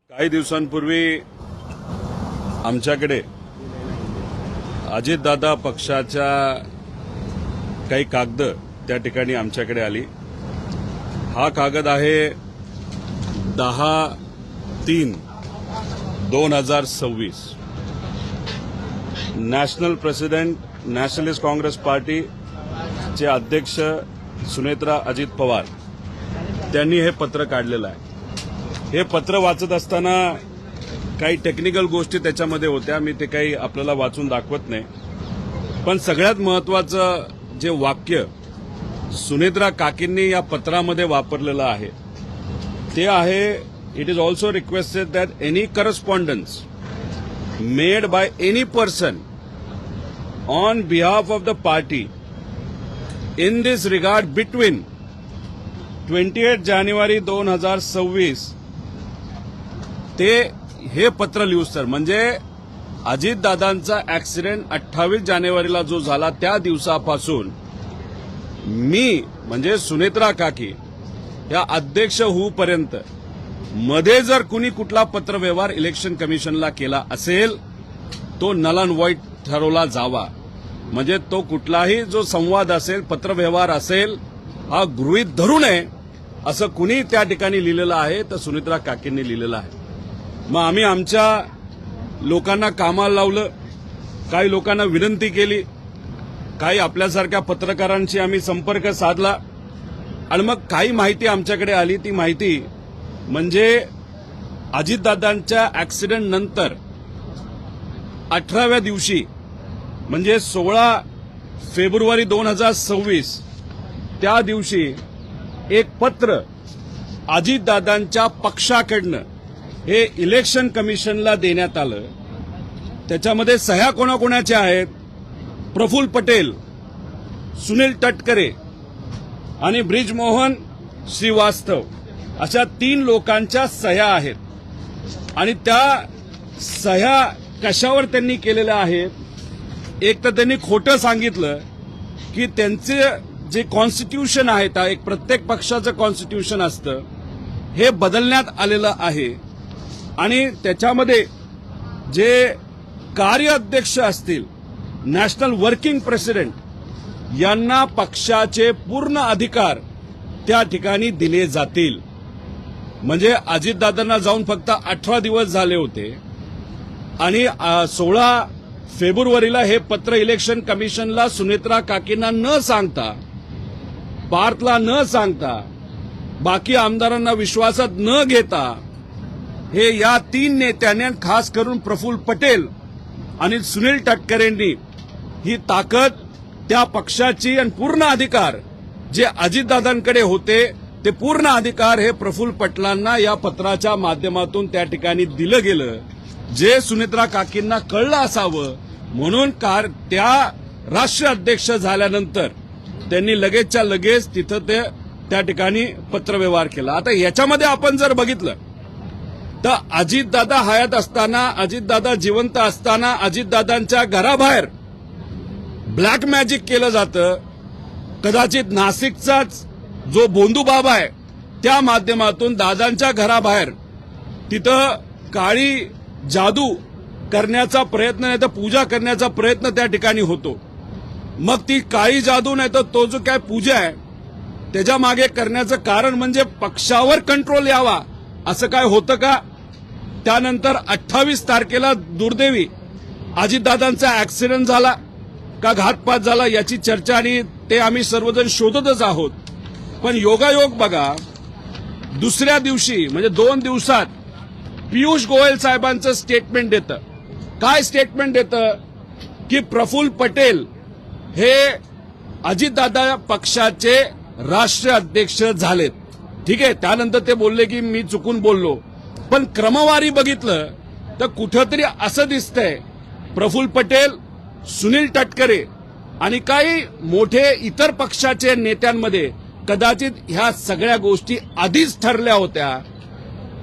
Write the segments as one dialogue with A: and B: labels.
A: काही दिवसांपूर्वी आमच्याकडे अजितदादा पक्षाच्या काही कागद त्या ठिकाणी आमच्याकडे आली। हा कागद आहे 10/3/2026 national president nationalist Congress party चे अध्यक्ष सुनेत्रा अजित पवार त्यांनी हे पत्र काढलेलं आहे। हे पत्र वाचत असताना काही टेक्निकल गोष्टी त्याच्यामध्ये होत्या, मी ते काही आपल्याला वाचून दाखवत नाही, पण सगळ्यात महत्वाचं जे वाक्य सुनेत्रा काकींनी या पत्रामध्ये वापरलेलं आहे ते आहे, it is also requested that any correspondence made by any person on behalf of the party in this regard between 28 जानेवारी 2026 ते हे पत्र लिहूस्तर, म्हणजे अजितदादांचा ऍक्सिडेंट 28 जानेवारीला जो झाला त्या दिवसापासून मी म्हणजे सुनेत्रा काकी या अध्यक्ष होऊपर्यंत मध्ये जर कुणी कुठला पत्रव्यवहार इलेक्शन कमिशनला केला असेल तो नल अँड व्हॉइड ठरवला जावा। म्हणजे तो कुठलाही जो संवाद असेल, पत्रव्यवहार असेल, हा गृहीत धरू नये असं कुणी त्या ठिकाणी लिहिलेलं आहे, तर सुनेत्रा काकींनी लिहिलेलं आहे। मग आम्ही आमच्या लोकांना कामाला लावलं, काही लोकांना विनंती केली, काही आपल्यासारख्या पत्रकारांशी आम्ही संपर्क साधला आणि मग काही माहिती आमच्याकडे आली। ती माहिती म्हणजे अजितदादांच्या ऍक्सिडेंट नंतर 18व्या दिवशी म्हणजे 16 फेब्रुवारी 2026 त्या दिवशी एक पत्र अजितदादांच्या पक्षाकडनं हे इलेक्शन कमिशनला देण्यात आलं। त्याच्यामध्ये सह्या कोणाकोणाच्या आहेत? प्रफुल्ल पटेल, सुनील तटकरे आणि ब्रिजमोहन श्रीवास्तव अशा 3 लोकांच्या सह्या आहेत। आणि त्या सह्या कशावर त्यांनी केलेल्या आहेत? एक तर त्यांनी खोटं सांगितलं की त्यांचे जे कॉन्स्टिट्यूशन आहे, एक प्रत्येक पक्षाचं कॉन्स्टिट्यूशन असतं, हे बदलण्यात आलेलं आहे आणि त्याच्यामध्ये जे कार्याध्यक्ष असतील, नॅशनल वर्किंग प्रेसिडेंट, यांना पक्षाचे पूर्ण अधिकार त्या ठिकाणी दिले जातील। म्हणजे अजितदादांना जाऊन फक्त 18 दिवस झाले होते आणि 16 फेब्रुवारीला हे पत्र इलेक्शन कमिशनला सुनेत्रा काकींना न सांगता, पार्थला न सांगता, बाकी आमदारांना विश्वासात न घेता हे या 3 नेत्यांनी, खास करून प्रफुल्ल पटेल आणि सुनील तटकरेंनी ही ताकद त्या पक्षाची आणि पूर्ण अधिकार जे अजितदादांकडे होते ते पूर्ण अधिकार हे प्रफुल्ल पटेलांना या पत्राच्या माध्यमातून त्या ठिकाणी दिलं गेलं, जे सुनेत्रा काकींना कळलं असावं म्हणून त्या राष्ट्रीय अध्यक्ष झाल्यानंतर त्यांनी लगेचच्या लगेच तिथं ते त्या ठिकाणी पत्रव्यवहार केला। आता याच्यामध्ये आपण जर बघितलं तर अजितदादा हयात असताना, अजितदादा जिवंत असताना अजितदादांच्या घराबाहेर ब्लॅक मॅजिक केलं जातं। कदाचित नाशिकचाच जो बोंधू बाबा आहे त्या माध्यमातून दादांच्या घराबाहेर तिथं काळी जादू करण्याचा प्रयत्न, नाही तर पूजा करण्याचा प्रयत्न त्या ठिकाणी होतो। मग ती काळी जादू नाही तर तो जो काय पूजा आहे त्याच्या मागे करण्याचं कारण म्हणजे पक्षावर कंट्रोल यावा, असं काय होतं का? त्यानंतर 28 तारखेला दुर्दैवी अजितदादांचा ऍक्सिडेंट झाला का घातपात झाला याची चर्चा आणि ते आम्ही सर्वजण शोधतच आहोत। पण योगायोग बघा, दुसऱ्या दिवशी म्हणजे 2 दिवसात पियुष गोयल साहेबांचं स्टेटमेंट देतं। काय स्टेटमेंट देतं? की प्रफुल्ल पटेल हे अजितदादा पक्षाचे राष्ट्रीय अध्यक्ष झालेत। ठीक आहे, त्यानंतर ते बोलले की मी चुकून बोललो, पण क्रमवारी बघितलं तर कुठंतरी असं दिसतंय प्रफुल्ल पटेल, सुनील तटकरे आणि काही मोठे इतर पक्षाचे नेत्यांमध्ये कदाचित ह्या सगळ्या गोष्टी आधीच ठरल्या होत्या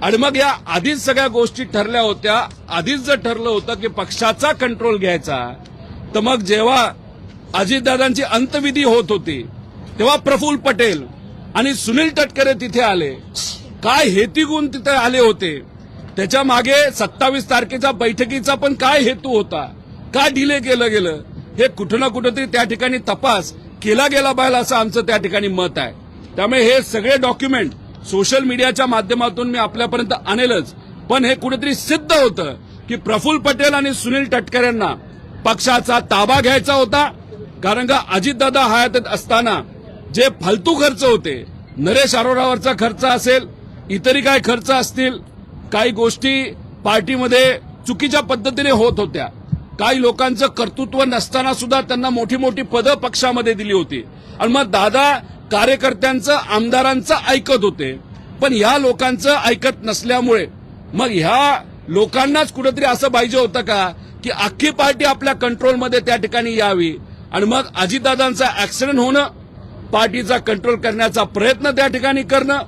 A: आणि मग या आधीच सगळ्या गोष्टी ठरल्या होत्या, आधीच जर ठरलं होतं की पक्षाचा कंट्रोल घ्यायचा, तर मग जेव्हा अजितदादांची अंतविधी होत होती तेव्हा प्रफुल्ल पटेल आणि सुनील तटकरे तिथे आले। काय हेती गुण तिथे आले होते त्याच्या मागे 27 तारखेच्या बैठकीचा पण काय हेतू होता, का डिले केलं गेलं, हे कुठं ना कुठंतरी त्या ठिकाणी तपास केला गेला पाहिजे असं आमचं त्या ठिकाणी मत आहे. त्यामुळे हे सगळे डॉक्युमेंट सोशल मीडियाच्या माध्यमातून मी आपल्यापर्यंत आणेलच, पण हे कुठेतरी सिद्ध होतं की प्रफुल्ल पटेल आणि सुनील तटकरेंना पक्षाचा ताबा घ्यायचा होता. कारण का अजितदादा हयातीत असताना जे फालतू खर्च होते, नरेश अरोरावरचा खर्च असेल, इतरही काय खर्च असतील, काही गोष्टी पार्टीमध्ये चुकीच्या पद्धतीने होत होत्या, काही लोकांचं कर्तृत्व नसताना सुद्धा त्यांना मोठी मोठी पदं पक्षामध्ये दिली होती आणि मग दादा कार्यकर्त्यांचं आमदारांचं ऐकत होते. पण ह्या लोकांचं ऐकत नसल्यामुळे मग ह्या लोकांनाच कुठेतरी असं पाहिजे होतं का की अख्खी पार्टी आपल्या कंट्रोलमध्ये त्या ठिकाणी यावी आणि मग अजितदादांचा ऍक्सिडेंट होणं, पार्टीचा कंट्रोल करण्याचा प्रयत्न त्या ठिकाणी करणं.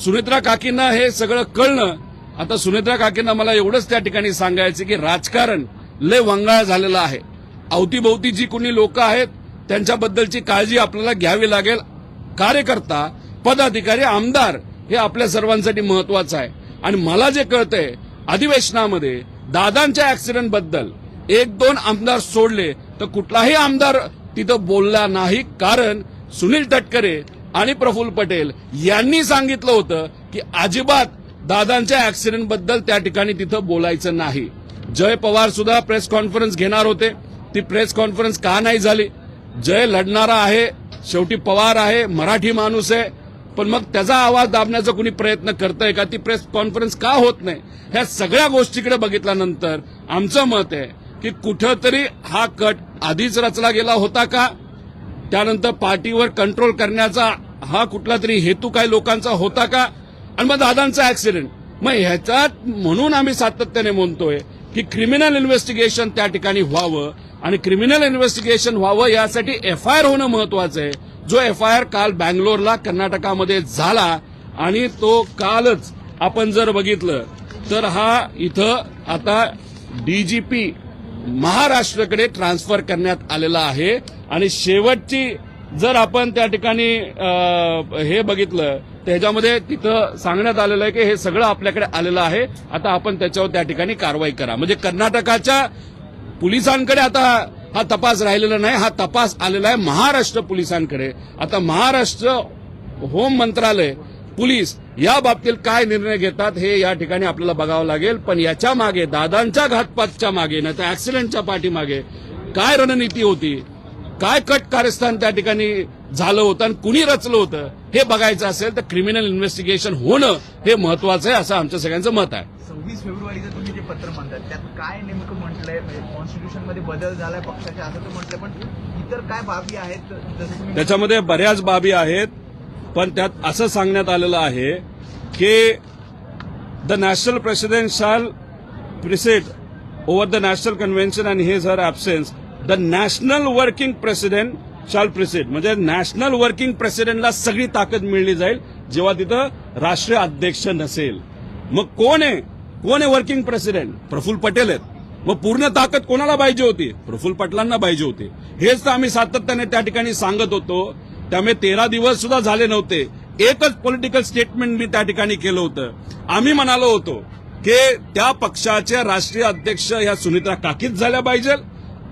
A: सुनेत्रा काकींना हे सगळं कळणं. आता सुनेत्रा काकींना मला एवढंच त्या ठिकाणी सांगायचं की राजकारण लय वंगाळ झालेलं आहे. अवतीभोवती जी कोणी लोक आहेत त्यांच्याबद्दलची काळजी आपल्याला घ्यावी लागेल. कार्यकर्ता, पदाधिकारी, आमदार हे आपल्या सर्वांसाठी महत्वाचं आहे. आणि मला जे कळतंय अधिवेशनामध्ये दादांच्या ऍक्सिडेंट बद्दल 1-2 आमदार सोडले तर कुठलाही आमदार तिथं बोलला नाही. कारण सुनील तटकरे आणि प्रफुल्ल पटेल यांनी सांगितलं होतं की अजिबात दादांच्या ऍक्सिडेंट बद्दल त्या ठिकाणी तिथं बोलायचं नाही. जय पवार सुद्धा प्रेस कॉन्फरन्स घेणार होते, ती प्रेस कॉन्फरन्स का नाही झाली? जय लढणारा आहे, शेवटी पवार आहे, मराठी माणूस आहे, पण मग त्याचा आवाज दाबण्याचा कुणी प्रयत्न करतंय का? ती प्रेस कॉन्फरन्स का होत नाही? ह्या सगळ्या गोष्टीकडे बघितल्यानंतर आमचं मत आहे की कुठंतरी हा कट आधीच रचला गेला होता का? त्यानंतर पार्टीवर कंट्रोल करण्याचा हा कुठला तरी हेतू काय लोकांचा होता का? आणि मग दादांचा ऍक्सिडेंट, मग ह्याच्यात म्हणून आम्ही सातत्याने म्हणतोय की क्रिमिनल इन्व्हेस्टिगेशन त्या ठिकाणी व्हावं आणि क्रिमिनल इन्व्हेस्टिगेशन व्हावं यासाठी एफआयआर होणं महत्वाचं आहे. जो एफआयआर काल बँगलोरला कर्नाटकामध्ये झाला आणि तो कालच आपण जर बघितलं तर हा इथं आता डीजीपी महाराष्ट्राकडे ट्रान्सफर करण्यात आलेला आहे. आणि शेवटची जर आपण त्या ठिकाणी हे बघितलं त्याच्यामध्ये तिथं सांगण्यात आलेलं आहे की हे सगळं आपल्याकडे आलेलं आहे, आता आपण त्याच्यावर त्या ठिकाणी कारवाई करा. म्हणजे कर्नाटकाच्या पोलिसांकडे आता हा तपास राहिलेला नाही, हा तपास आलेला आहे महाराष्ट्र पोलिसांकडे. आता महाराष्ट्र होम मंत्रालय, पोलीस या बाबतीत काय निर्णय घेतात हे या ठिकाणी आपल्याला बघावं लागेल. पण याच्या मागे, दादांच्या घातपातच्या मागे, नाही तर ऍक्सिडेंटच्या पाठीमागे काय रणनीती होती, काय कट कारस्थान त्या ठिकाणी झालं होतं आणि कुणी रचलं होतं हे बघायचं असेल तर क्रिमिनल इन्व्हेस्टिगेशन होणं हे महत्वाचं आहे असं आमच्या सगळ्यांचं मत आहे.
B: 26 फेब्रुवारीचं तुम्ही जे पत्र म्हणतात त्यात काय नेमकं म्हटलंय? कॉन्स्टिट्यूशन मध्ये बदल झालाय पक्षाच्या असं तर म्हटलंय, पण इतर काय बाबी आहेत जसं तुम्ही?
A: त्याच्यामध्ये बऱ्याच बाबी आहेत, पण त्यात असं सांगण्यात आलेलं आहे की द नॅशनल प्रेसिडेंट शाल preside over the national convention and his her absence the national working president शाल प्रिसाइड. म्हणजे नॅशनल वर्किंग प्रेसिडेंटला सगळी ताकद मिळली जाईल जेव्हा तिथं राष्ट्रीय अध्यक्ष नसेल. मग कोण आहे वर्किंग प्रेसिडेंट? प्रफुल्ल पटेल आहेत. मग पूर्ण ताकद कोणाला पाहिजे होती? प्रफुल्ल पटेलांना पाहिजे होती. हेच तर आम्ही सातत्याने त्या ठिकाणी सांगत होतो. त्यामुळे 13 दिवस सुद्धा झाले नव्हते, एकच पॉलिटिकल स्टेटमेंट मी त्या ठिकाणी केलं होतं. आम्ही म्हणालो होतो की त्या पक्षाचे राष्ट्रीय अध्यक्ष ह्या सुनेत्रा काकीच झाल्या पाहिजे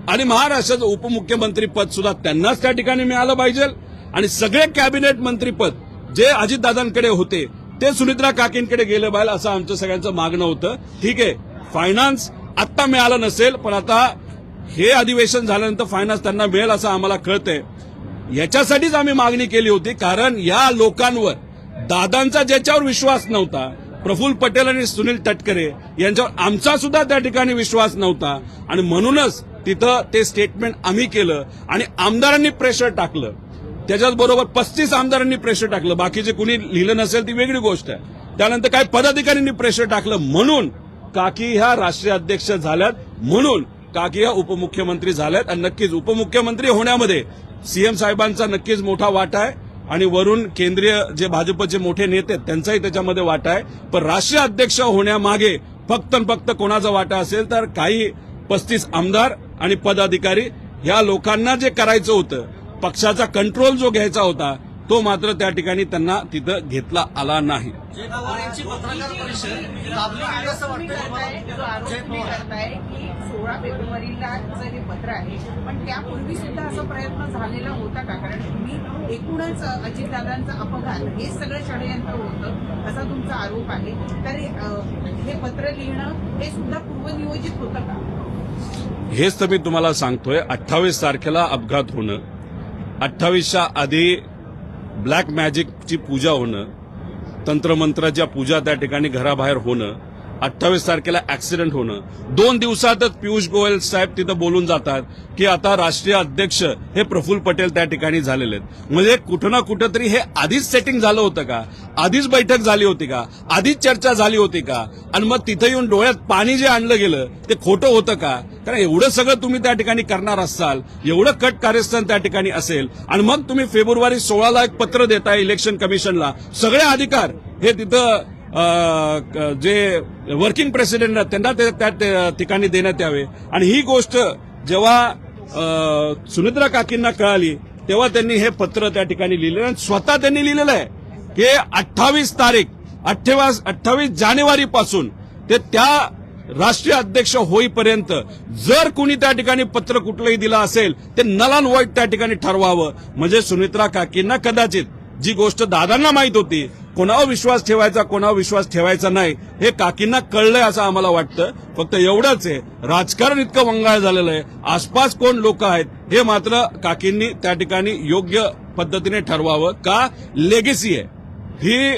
A: आणि महाराष्ट्राचं उपमुख्यमंत्री पद सुद्धा त्यांनाच त्या ठिकाणी मिळालं पाहिजे आणि सगळे कॅबिनेट मंत्रीपद जे अजितदादांकडे होते ते सुनेत्रा काकींकडे गेलं पाहिजे असं आमचं सगळ्यांचं मागणं होतं. ठीक आहे, फायनान्स आत्ता मिळालं नसेल, पण आता हे अधिवेशन झाल्यानंतर फायनान्स त्यांना मिळेल असं आम्हाला कळतंय. याच्यासाठीच आम्ही मागणी केली होती, कारण या लोकांवर दादांचा ज्याच्यावर विश्वास नव्हता, प्रफुल्ल पटेल आणि सुनील तटकरे यांच्यावर आमचा सुद्धा त्या ठिकाणी विश्वास नव्हता आणि म्हणूनच तिथं ते स्टेटमेंट आम्ही केलं आणि आमदारांनी प्रेशर टाकलं. त्याच्याच बरोबर 35 आमदारांनी प्रेशर टाकलं. बाकीचे कुणी लिहिलं नसेल ती वेगळी गोष्ट आहे. त्यानंतर काही पदाधिकाऱ्यांनी प्रेशर टाकलं म्हणून काकी ह्या राष्ट्रीय अध्यक्ष झाल्यात, म्हणून काकी ह्या उपमुख्यमंत्री झाल्यात. आणि नक्कीच उपमुख्यमंत्री होण्यामध्ये सीएम साहेबांचा नक्कीच मोठा वाटा आहे आणि वरून केंद्रीय जे भाजपचे मोठे नेते आहेत त्यांचाही त्याच्यामध्ये वाटा आहे. पण राष्ट्रीय अध्यक्ष होण्यामागे फक्त कोणाचा वाटा असेल तर काही 35 आमदार आणि पदाधिकारी ह्या लोकांना जे करायचं होतं, पक्षाचा कंट्रोल जो घ्यायचा होता तो मात्र त्या ठिकाणी त्यांना तिथं घेतला आला नाही.
C: जय पवार यांची पत्रकार परिषद दाबली गेली असं वाटतंय तुम्हाला?
D: जो आरोप तुम्ही करताय की 16 फेब्रुवारीलाचं हे पत्र आहे, पण त्यापूर्वी सुद्धा असा प्रयत्न झालेला होता का? कारण तुम्ही एकूणच अजितदादांचा अपघात हे सगळं षडयंत्र होतं असा तुमचा आरोप आहे. तर हे पत्र लिहिणं हे सुद्धा पूर्वनियोजित होतं का?
A: हेच तर मी तुम्हाला सांगतोय. 28 तारखेला अपघात होणं, 28च्या आधी ब्लॅक मॅजिकची पूजा होणं, तंत्रमंत्राच्या पूजा त्या ठिकाणी घराबाहेर होणं, 28 तारखेला ऍक्सिडेंट होणं, 2 दिवसातच पियुष गोयल साहेब तिथं बोलून जातात की आता राष्ट्रीय अध्यक्ष हे प्रफुल्ल पटेल त्या ठिकाणी झालेले आहेत. म्हणजे कुठं ना कुठं तरी हे आधीच सेटिंग झालं होतं का? आधीच बैठक झाली होती का? आधीच चर्चा झाली होती का? आणि मग तिथं येऊन डोळ्यात पाणी जे आणलं गेलं ते खोटं होतं का? कारण एवढं सगळं तुम्ही त्या ठिकाणी करणार असाल, एवढं कट कार्यस्थान त्या ठिकाणी असेल, आणि मग तुम्ही फेब्रुवारी 16ला एक पत्र देताय इलेक्शन कमिशनला, सगळे अधिकार हे तिथं जे वर्किंग प्रेसिडेंट आहेत त्यांना त्या ठिकाणी देण्यात यावे. आणि ही गोष्ट जेव्हा सुनित्रा काकींना कळाली तेव्हा त्यांनी हे पत्र त्या ठिकाणी लिहिलं आणि स्वतः त्यांनी लिहिलेलं आहे की 28 जानेवारीपासून ते त्या राष्ट्रीय अध्यक्ष होईपर्यंत जर कुणी त्या ठिकाणी पत्र कुठलंही दिलं असेल ते नल अँड व्हाईट त्या ठिकाणी ठरवावं. म्हणजे सुनित्रा काकींना कदाचित जी गोष्ट दादांना माहित होती, कोणावर विश्वास ठेवायचा कोणावर विश्वास ठेवायचा नाही, हे काकींना कळलंय असं आम्हाला वाटतं. फक्त एवढंच आहे, राजकारण इतकं वंगाळ झालेलं आहे, आसपास कोण लोक आहेत हे मात्र काकींनी त्या ठिकाणी योग्य पद्धतीने ठरवावं. का? लेगेसी आहे ही,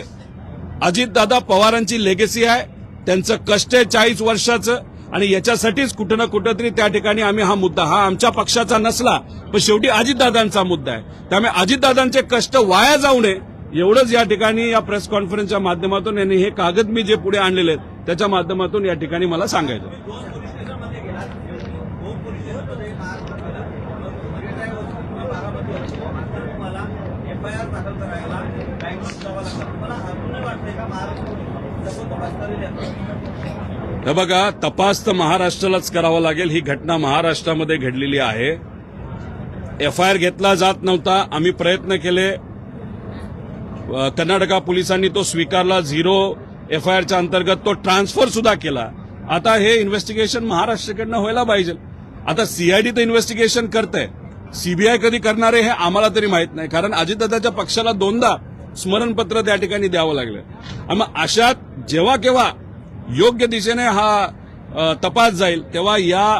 A: अजितदादा पवारांची लेगेसी आहे, त्यांचं कष्ट आहे 40 वर्षाचं, आणि याच्यासाठीच कुठं ना कुठं तरी त्या ठिकाणी आम्ही हा मुद्दा, हा आमच्या पक्षाचा नसला पण शेवटी अजितदादांचा मुद्दा आहे, त्यामुळे अजितदादांचे कष्ट वाया जाऊ नये एवढंच या ठिकाणी या प्रेस कॉन्फरन्सच्या माध्यमातून यांनी हे कागद मी जे पुढे आणलेले आहेत त्याच्या माध्यमातून या ठिकाणी मला सांगायचं.
C: एफआयआर दाखल करायला बँकेत जावं लागतं. मला अजूनही वाटतंय का महाराष्ट्र तपास करेल?
A: हे बघा, तपास तर महाराष्ट्रालाच करावा लागेल. ही घटना महाराष्ट्रामध्ये घडलेली आहे. एफआयआर घेतला जात नव्हता, आम्ही प्रयत्न केले, कर्नाटका पोलिसांनी तो स्वीकारला, 0 एफआयआरच्या अंतर्गत तो ट्रान्सफर सुद्धा केला. आता हे इन्व्हेस्टिगेशन महाराष्ट्राकडनं व्हायला पाहिजे. आता सीआयडी तर इन्व्हेस्टिगेशन करतंय, सीबीआय कधी करणार आहे हे आम्हाला तरी माहित नाही, कारण अजितदादाच्या पक्षाला 2दा स्मरणपत्र त्या ठिकाणी द्यावं लागलं. मग अशात जेव्हा केव्हा योग्य दिशेने हा तपास जाईल तेव्हा या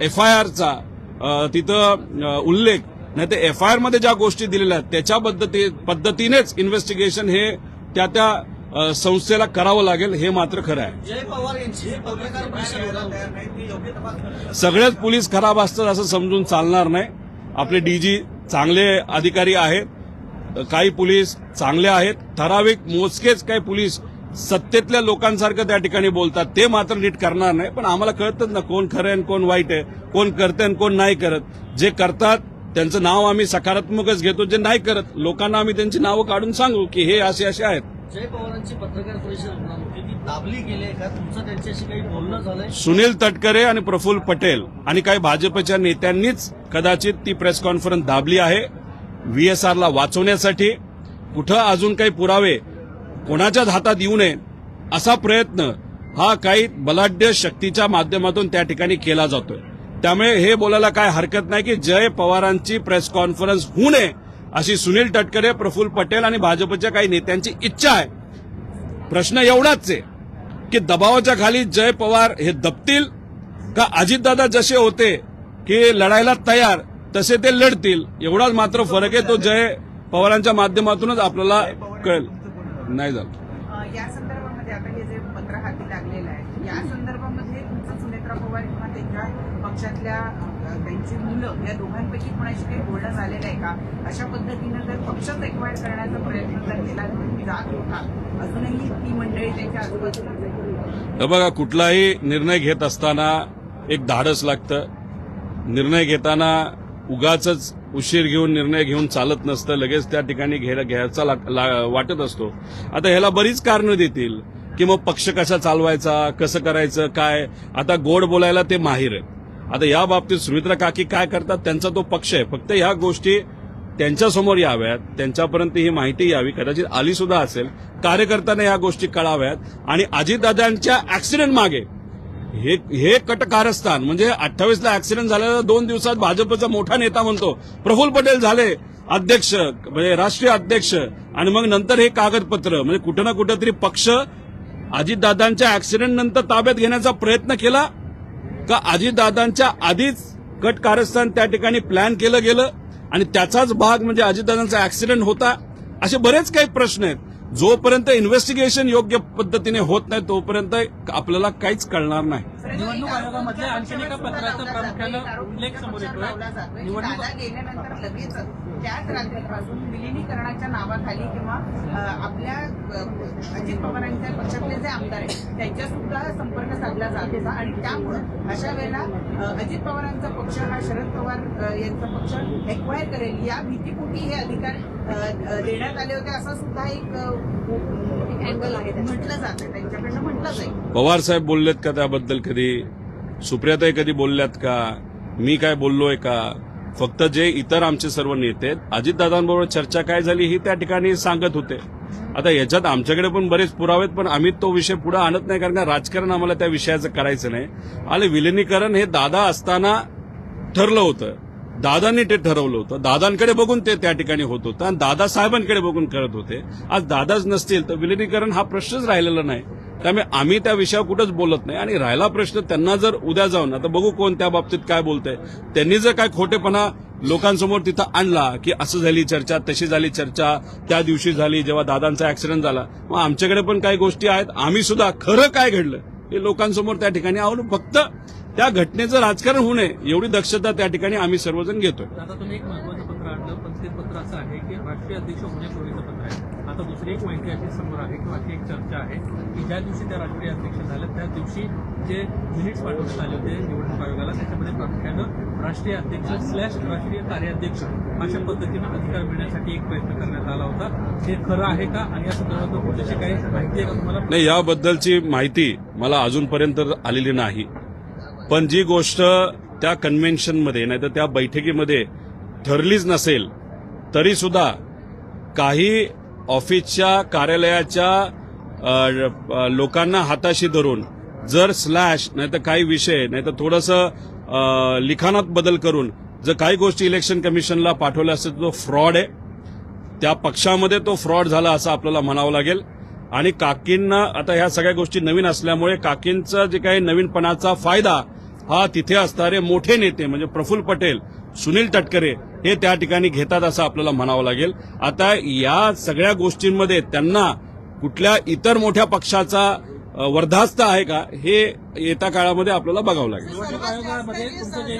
A: एफआयआरचा तिथं उल्लेख, नाही तर एफआयआर मध्ये ज्या गोष्टी दिलेल्या आहेत त्याच्या पद्धतीनेच इन्व्हेस्टिगेशन हे त्या संस्थेला करावं लागेल, हे मात्र खरं आहे.
C: जय पवार यांची पत्रकार परिषद होणार नाही, ती योग्य तपास.
A: सगळेच पोलीस खराब असतात असं समजून चालणार नाही. आपले डीजी चांगले अधिकारी आहेत, काही पोलीस चांगले आहेत, ठराविक मोजकेच काही पोलीस सत्तेतल्या लोकांसारखं त्या ठिकाणी बोलतात, ते मात्र नीट करणार नाही. पण आम्हाला कळतच ना कोण खरं आहे आणि कोण वाईट आहे, कोण करते आणि कोण नाही करत. जे करतात त्यांचं नाव आम्ही सकारात्मकच घेतो, जे नाही करत लोकांना आम्ही त्यांची नावं काढून सांगू की हे असे असे आहेत.
C: जय पवारांची पत्रकार परिषद होणार होती, ती दाबली गेली आहे का? तुमचं त्यांच्याशी काही बोलणं झालंय?
A: सुनील तटकरे आणि प्रफुल्ल पटेल आणि काही भाजपच्या नेत्यांनीच कदाचित ती प्रेस कॉन्फरन्स दाबली आहे व्हीएसआरला वाचवण्यासाठी. कुठं अजून काही पुरावे कोणाच्याच हातात येऊ नये असा प्रयत्न हा काही बलाढ्य शक्तीच्या माध्यमातून त्या ठिकाणी केला जातोय. त्यामुळे हे बोलायला काय हरकत नाही की जय पवारांची प्रेस कॉन्फरन्स होऊ नये अशी सुनील तटकरे, प्रफुल्ल पटेल आणि भाजपच्या काही नेत्यांची इच्छा आहे. प्रश्न एवढाच आहे की दबावाच्या खाली जय पवार हे दबतील का अजितदादा जसे होते की लढायला तयार तसे ते लढतील, एवढाच मात्र फरक आहे. तो जय पवारांच्या माध्यमातूनच आपल्याला कळेल. नाही झालं.
D: या संदर्भामध्ये आता हे जे पत्र हाती लागलेलं आहे या संदर्भामध्ये तुमचं सुनेत्रा पवार किंवा त्यांच्या पक्षातल्या त्यांची मुलं या दोघांपैकी कोणाशी काही बोलणं झालेलं आहे का? अशा पद्धतीनं जर पक्षच एक्वायर करण्याचा प्रयत्न जर केला जात होता, अजूनही ती मंडळी त्यांच्या आजूबाजूला.
A: बघा, कुठलाही निर्णय घेत असताना एक धाडस लागतं. निर्णय घेताना उगाचच उशीर घेऊन निर्णय घेऊन चालत नसतं, लगेच त्या ठिकाणी घ्यायचा वाटत असतो. आता ह्याला बरीच कारणं देतील की मग पक्ष कसा चालवायचा, कसं करायचं, काय. आता गोड बोलायला ते माहीर आहे. आता या बाबतीत सुमित्रा काकी काय करतात त्यांचा तो पक्ष आहे. फक्त ह्या गोष्टी त्यांच्यासमोर याव्यात, त्यांच्यापर्यंत ही माहिती यावी, कदाचित आली सुद्धा असेल, कार्यकर्त्यांना या गोष्टी कळाव्यात. आणि अजितदादांच्या ऍक्सिडेंट मागे हे कटकारस्थान म्हणजे 28ला ऍक्सिडेंट झालेला 2 दिवसात भाजपचा मोठा नेता म्हणतो प्रफुल्ल पटेल झाले अध्यक्ष, म्हणजे राष्ट्रीय अध्यक्ष, आणि मग नंतर हे कागदपत्र, म्हणजे कुठं ना कुठं तरी पक्ष अजितदादांच्या ऍक्सिडेंट नंतर ताब्यात घेण्याचा प्रयत्न केला का अजितदादांच्या आधीच कट कारस्थान त्या ठिकाणी प्लॅन केलं गेलं आणि त्याचाच भाग म्हणजे अजितदादांचा ऍक्सिडेंट होता. असे बरेच काही प्रश्न आहेत. जोपर्यंत इन्व्हेस्टिगेशन योग्य पद्धतीने होत नाही तोपर्यंत आपल्याला काहीच कळणार नाही.
C: निवडणूक आयोगामध्ये आणखी एका पत्राचा प्रामुख्यानं उल्लेख समोर येतोय.
D: दादा गेल्यानंतर लगेच त्याच राज्यापासून विलिनीकरणाच्या नावाखाली किंवा आपल्या अजित पवारांच्या पक्षातले जे आमदार आहेत त्यांच्या सुद्धा संपर्क साधला जात होता आणि त्यामुळे अशा वेळेला अजित पवारांचा पक्ष हा शरद पवार यांचा पक्ष एक्वायर करेल या भीतीपोटी हे अधिकार देण्यात आले होते असं सुद्धा एक अँगल आहे म्हटलं जातं, त्यांच्याकडनं म्हटलं जाईल.
A: पवार साहेब बोललेत का त्याबद्दल कधी? सुप्रियाताई कधी बोलल्यात का? मी काय बोललोय का? फक्त जे इतर आमचे सर्व नेते आहेत अजितदादांबरोबर चर्चा काय झाली ही त्या ठिकाणी सांगत होते. आता याच्यात आमच्याकडे पण बरेच पुरावे आहेत, पण आम्ही तो विषय पुढे आणत नाही कारण का राजकारण आम्हाला त्या विषयाचं करायचं नाही. आणि विलिनीकरण हे दादा असताना ठरलं होतं, दादांनी ते ठरवलं होतं, दादांकडे बघून ते त्या ठिकाणी होत होतं आणि दादासाहेबांकडे बघून करत होते. आज दादाच नसतील तर विलिनीकरण हा प्रश्नच राहिलेला नाही. त्यामुळे आम्ही त्या विषयावर कुठंच बोलत नाही. आणि राहिला प्रश्न त्यांना जर उद्या जाऊन, आता बघू कोण त्या बाबतीत काय बोलतंय, त्यांनी जर काय खोटेपणा लोकांसमोर तिथं आणला की असं झाली चर्चा, तशी झाली चर्चा, त्या दिवशी झाली जेव्हा दादांचा ऍक्सिडेंट झाला, मग आमच्याकडे पण काही गोष्टी आहेत, आम्ही सुद्धा खरं काय घडलं हे लोकांसमोर त्या ठिकाणी आवडून फक्त त्या घटनेचं राजकारण होऊ नये एवढी दक्षता त्या ठिकाणी आम्ही सर्वजण घेतोय.
C: आता तुम्ही एक महत्वाचं पत्र आणलं, पण ते पत्र असं आहे की राष्ट्रीय अध्यक्ष होण्यापूर्वीचं पत्र आहे. आता दुसरी एक माहिती अशी समोर आहे किंवा अशी एक चर्चा आहे की ज्या दिवशी त्या राष्ट्रीय अध्यक्ष झाल्या त्या दिवशी जे मिनिट्स पाठवण्यात आले होते निवडणूक आयोगाला त्याच्यामध्ये प्रामुख्यानं राष्ट्रीय अध्यक्ष / राष्ट्रीय कार्याध्यक्ष अशा पद्धतीनं अधिकार मिळण्यासाठी एक प्रयत्न करण्यात आला होता. हे खरं आहे का आणि या संदर्भात कुठल्याशी काही माहिती आहे का तुम्हाला?
A: नाही, याबद्दलची माहिती मला अजूनपर्यंत आलेली नाही. पण जी गोष्ट त्या कन्व्हेन्शनमध्ये नाही तर त्या बैठकीमध्ये ठरलीच नसेल तरी सुद्धा काही ऑफिसच्या कार्यालयाच्या लोकांना हाताशी धरून जर स्लॅश नाही तर काही विषय नाही तर थोडंसं लिखाणात बदल करून जर काही गोष्टी इलेक्शन कमिशनला पाठवल्या असतील तर तो फ्रॉड आहे. त्या पक्षामध्ये तो फ्रॉड झाला असं आपल्याला म्हणावं लागेल. आणि काकींना आता ह्या सगळ्या गोष्टी नवीन असल्यामुळे काकींचा जे काही नवीनपणाचा फायदा हा तिथे असणारे मोठे नेते म्हणजे प्रफुल्ल पटेल, सुनील तटकरे हे त्या ठिकाणी घेतात असं आपल्याला म्हणावं लागेल. आता या सगळ्या गोष्टींमध्ये त्यांना कुठल्या इतर मोठ्या पक्षाचा वर्धास्त आहे का हे येत्या काळामध्ये आपल्याला बघावं लागेल.
C: निवडणूक आयोगामध्ये तुमचं जे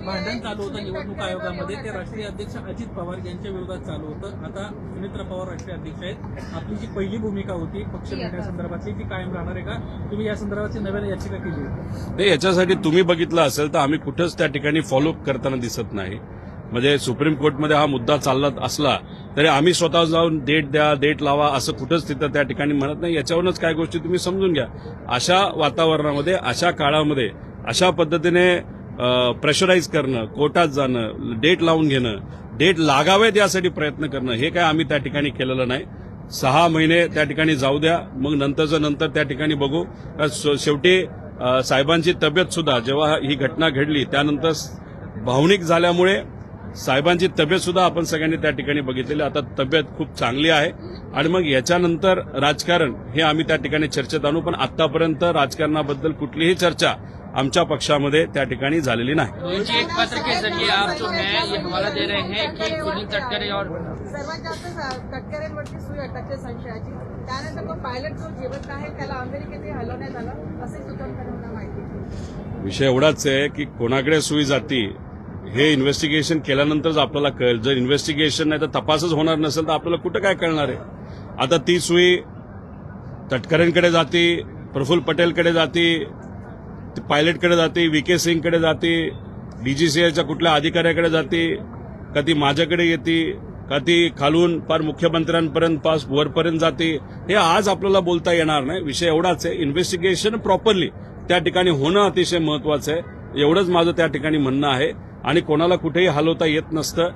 C: भांडण चालू होतं निवडणूक आयोगामध्ये ते राष्ट्रीय अध्यक्ष अजित पवार यांच्या विरोधात चालू होतं. आता सुनेत्रा पवार राष्ट्रीय अध्यक्ष आहेत. आपली जी पहिली भूमिका होती पक्ष नेण्यासंदर्भातली ती कायम राहणार आहे का? तुम्ही या संदर्भाची नव्याने याचिका केली
A: नाही, याच्यासाठी तुम्ही बघितलं असेल तर आम्ही कुठंच त्या ठिकाणी फॉलोअप करताना दिसत नाही. म्हणजे सुप्रीम कोर्टमध्ये हा मुद्दा चालला असला तरी आम्ही स्वतः जाऊन डेट द्या, डेट लावा असं कुठंच तिथं त्या ठिकाणी म्हणत नाही. याच्यावरूनच काय गोष्टी तुम्ही समजून घ्या. अशा वातावरणामध्ये, अशा काळामध्ये अशा पद्धतीने प्रेशराईज करणं, कोर्टात जाणं, डेट लावून घेणं, डेट लागावेत यासाठी प्रयत्न करणं हे काय आम्ही त्या ठिकाणी केलेलं नाही. 6 महिने त्या ठिकाणी जाऊ द्या, मग नंतरचं नंतर त्या ठिकाणी बघू. शेवटी साहेबांची तब्येत सुद्धा जेव्हा ही घटना घडली त्यानंतर भावनिक झाल्यामुळे साहेबांची तब्येत सुद्धा आपण सगळ्यांनी त्या ठिकाणी बघितलेली. आता तब्येत खूप चांगली आहे आणि मग याच्यानंतर राजकारण हे आम्ही त्या ठिकाणी चर्चेत आणू. पण आतापर्यंत राजकारणाबद्दल कुठलीही चर्चा आमच्या पक्षामध्ये त्या ठिकाणी झालेली नाही.
E: एक पत्र के जरिए आप जो है ये हवाला दे रहे हैं की सुनील तटकरे और
F: सर्वात जास्त तटकरेंवरती सुई अटकते संशयाची. त्यानंतर तो पायलट जो जिवंत आहे त्याला अमेरिकेत हलवण्यात आलं असे सूत्रांकडून माहिती.
A: विषय एवढाच आहे की कोणाकडे सुई जाती हे इन्व्हेस्टिगेशन केल्यानंतरच आपल्याला कळेल. जर इन्व्हेस्टिगेशन नाही तर तपासच होणार नसेल तर आपल्याला कुठं काय कळणार आहे. आता ती सुई तटकरेंकडे जाती, प्रफुल्ल पटेलकडे जाती, पायलटकडे जाते, व्हीके सिंगकडे जाते, डीजीसीएच्या कुठल्या अधिकाऱ्याकडे जाते, का ती माझ्याकडे येते, का ती खालून पार मुख्यमंत्र्यांपर्यंत पास वरपर्यंत जाते हे आज आपल्याला बोलता येणार नाही. विषय एवढाच आहे, इन्व्हेस्टिगेशन प्रॉपरली त्या ठिकाणी होणं अतिशय महत्वाचं आहे. एवढंच माझं त्या ठिकाणी म्हणणं आहे. आणि कोणाला कुठेही हलवता येत नसतं.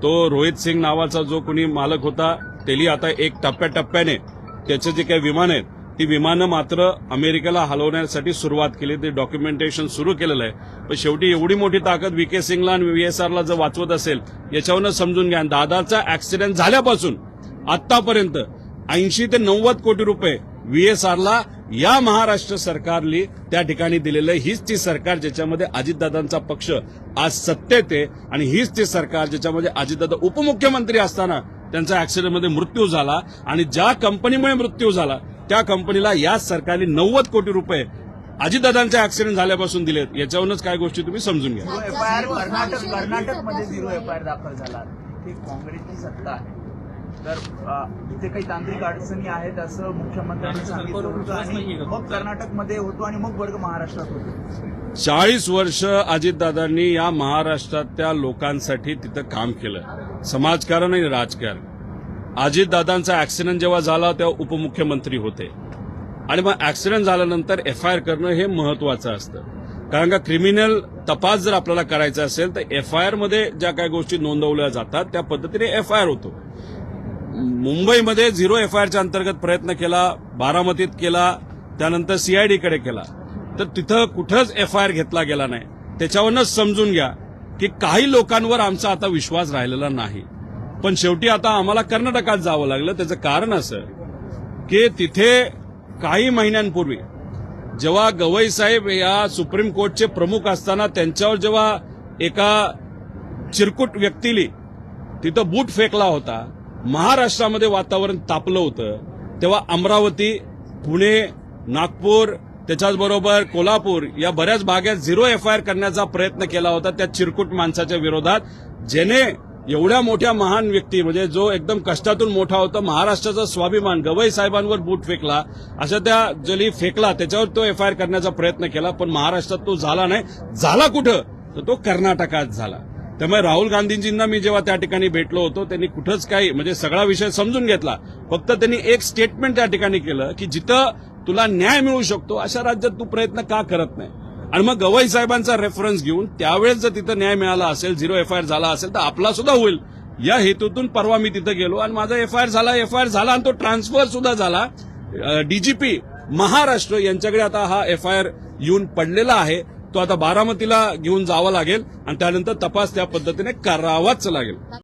A: तो रोहित सिंग नावाचा जो कोणी मालक होता त्याला आता एक टप्प्याटप्प्याने त्याचे जे काही विमान आहेत ती विमानं मात्र अमेरिकेला हलवण्यासाठी सुरुवात केली, ते डॉक्युमेंटेशन सुरू केलेलं आहे. पण शेवटी एवढी मोठी ताकद व्हीके सिंगला आणि VSRला जर वाचवत असेल याच्यावरनं समजून घ्या. दादाचा ऍक्सिडेंट झाल्यापासून आतापर्यंत 80 ते 90 कोटी रुपये VSRला या महाराष्ट्र सरकारने त्या ठिकाणी दिलेलं आहे. हीच ती सरकार ज्याच्यामध्ये अजितदादांचा पक्ष आज सत्तेत आहे आणि हीच ती सरकार ज्याच्यामध्ये अजितदादा उपमुख्यमंत्री असताना त्यांचा ऍक्सिडेंटमध्ये मृत्यू झाला आणि ज्या कंपनीमुळे मृत्यू झाला त्या कंपनीला या सरकारने 90 कोटी रुपये अजितदादांचा ऍक्सिडेंट झाल्यापासून दिलेत. याच्यावरूनच काय गोष्टी तुम्ही समजून घ्या.
B: एफआयआर कर्नाटकमध्ये 0 एफआयआर दाखल झाला. ते काँग्रेसची सत्ता आहे, तर इथे काही तांत्रिक अडचणी आहेत असं मुख्यमंत्र्यांनी सांगितलं होतं आणि मग कर्नाटकमध्ये होतो आणि मग वर्ग महाराष्ट्रात होतो.
A: 40 वर्ष अजितदादांनी या महाराष्ट्रातल्या लोकांसाठी तिथं काम केलं, समाजकारण आणि राजकारण. अजितदादांचा ऍक्सिडेंट जेव्हा झाला तेव्हा उपमुख्यमंत्री होते आणि मग ऍक्सिडेंट झाल्यानंतर एफआयआर करणं हे महत्वाचं असतं. कारण का क्रिमिनल तपास जर आपल्याला करायचा असेल तर एफआयआर मध्ये ज्या काही गोष्टी नोंदवल्या जातात त्या पद्धतीने एफआयआर होतो. मुंबईमध्ये 0 एफआयआरच्या अंतर्गत प्रयत्न केला, बारामतीत केला, त्यानंतर सीआयडीकडे केला, तर तिथं कुठंच एफआयआर घेतला गेला नाही. त्याच्यावरच समजून घ्या की काही लोकांवर आमचा आता विश्वास राहिलेला नाही. पण शेवटी आता आम्हाला कर्नाटकात जावं लागलं. त्याचं कारण असं की तिथे काही महिन्यांपूर्वी जेव्हा गवई साहेब या सुप्रीम कोर्टचे प्रमुख असताना त्यांच्यावर जेव्हा एका चिरकुट व्यक्तीने तिथं बूट फेकला होता, महाराष्ट्रामध्ये वातावरण तापलं होतं, तेव्हा अमरावती, पुणे, नागपूर, त्याच्याचबरोबर कोल्हापूर या बऱ्याच भागात 0 एफआयआर करण्याचा प्रयत्न केला होता त्या चिरकुट माणसाच्या विरोधात, ज्याने एवढ्या मोठ्या महान व्यक्ती म्हणजे जो एकदम कष्टातून मोठा होता, महाराष्ट्राचा स्वाभिमान गवई साहेबांवर बूट फेकला, अशा त्या जली फेकला, त्याच्यावर तो एफआयआर करण्याचा प्रयत्न केला. पण महाराष्ट्रात तो झाला नाही. झाला कुठं तर तो कर्नाटकात झाला. त्यामुळे राहुल गांधींजींना मी जेव्हा त्या ठिकाणी भेटलो होतो त्यांनी कुठंच काही म्हणजे सगळा विषय समजून घेतला. फक्त त्यांनी एक स्टेटमेंट त्या ठिकाणी केलं की जिथं तुला न्याय मिळू शकतो अशा राज्यात तू प्रयत्न का करत नाही. आणि मग गवई साहेबांचा रेफरन्स घेऊन त्यावेळेस जर तिथं न्याय मिळाला असेल, 0 एफआयआर झाला असेल तर आपला सुद्धा होईल या हेतूतून परवा मी तिथं गेलो आणि माझा एफआयआर झाला आणि तो ट्रान्सफर सुद्धा झाला. डीजीपी महाराष्ट्र यांच्याकडे आता हा एफआयआर येऊन पडलेला आहे. तो आता बारामतीला घेऊन जावा लागेल आणि त्यानंतर तपास त्या पद्धतीने करावाच लागेल.